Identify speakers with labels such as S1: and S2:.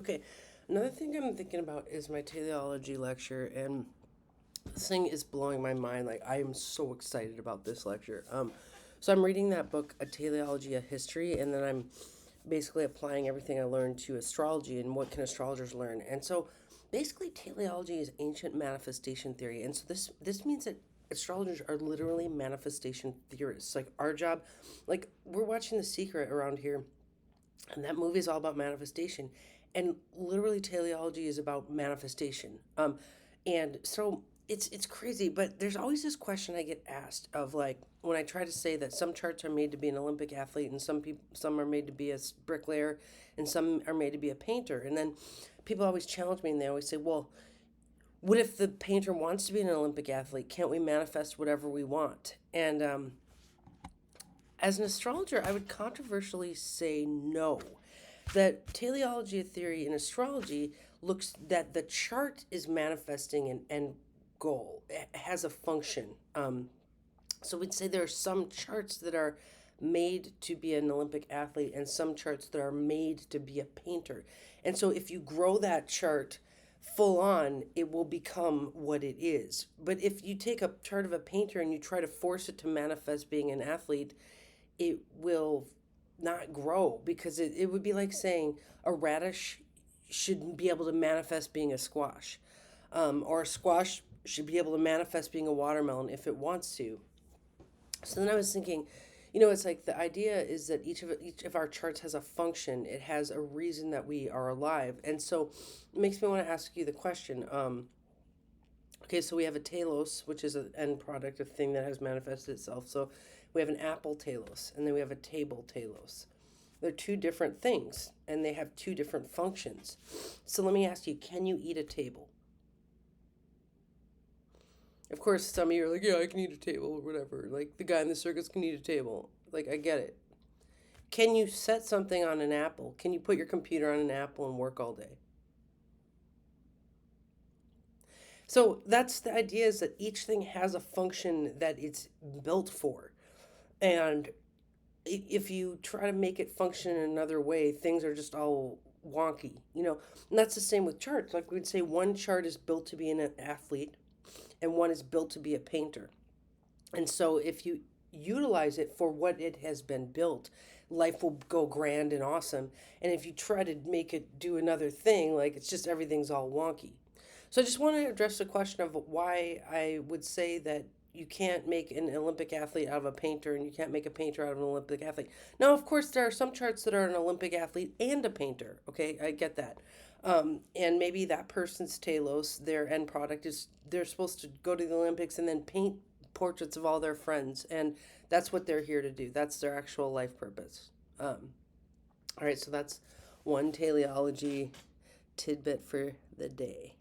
S1: Okay, another thing I'm thinking about is my teleology lecture, and this thing is blowing my mind. Like, I am so excited about this lecture. So I'm reading that book, A Teleology, a History, and then I'm basically applying everything I learned to astrology and what can astrologers learn. And so, basically, teleology is ancient manifestation theory, and so this means that astrologers are literally manifestation theorists. Like our job, like we're watching The Secret around here, and that movie is all about manifestation, and literally teleology is about manifestation. And so it's crazy, but there's always this question I get asked of, like, when I try to say that some charts are made to be an Olympic athlete, and some are made to be a bricklayer, and some are made to be a painter. And then people always challenge me, and they always say, well, what if the painter wants to be an Olympic athlete? Can't we manifest whatever we want? And as an astrologer, I would controversially say no. That teleology theory in astrology looks that the chart is manifesting an end goal. It has a function. So we'd say there are some charts that are made to be an Olympic athlete and some charts that are made to be a painter. And so if you grow that chart full on, it will become what it is. But if you take a chart of a painter and you try to force it to manifest being an athlete, it will not grow, because it would be like saying a radish should be able to manifest being a squash, or a squash should be able to manifest being a watermelon if it wants to. So then I was thinking, it's like the idea is that each of our charts has a function. It has a reason that we are alive, and so it makes me want to ask you the question. Okay, so we have a telos, which is an end product, a thing that has manifested itself. So we have an apple telos, and then we have a table telos. They're two different things, and they have two different functions. So let me ask you, can you eat a table? Of course, some of you are like, yeah, I can eat a table or whatever. Like the guy in the circus can eat a table. Like, I get it. Can you set something on an apple? Can you put your computer on an apple and work all day? So that's the idea, is that each thing has a function that it's built for. And if you try to make it function in another way, things are just all wonky. And that's the same with charts. Like we'd say one chart is built to be an athlete and one is built to be a painter. And so if you utilize it for what it has been built, life will go grand and awesome. And if you try to make it do another thing, like it's just everything's all wonky. So I just want to address the question of why I would say that you can't make an Olympic athlete out of a painter and you can't make a painter out of an Olympic athlete. Now, of course, there are some charts that are an Olympic athlete and a painter. Okay, I get that. And maybe that person's telos, their end product is they're supposed to go to the Olympics and then paint portraits of all their friends. And that's what they're here to do. That's their actual life purpose. All right, so that's one teleology tidbit for the day.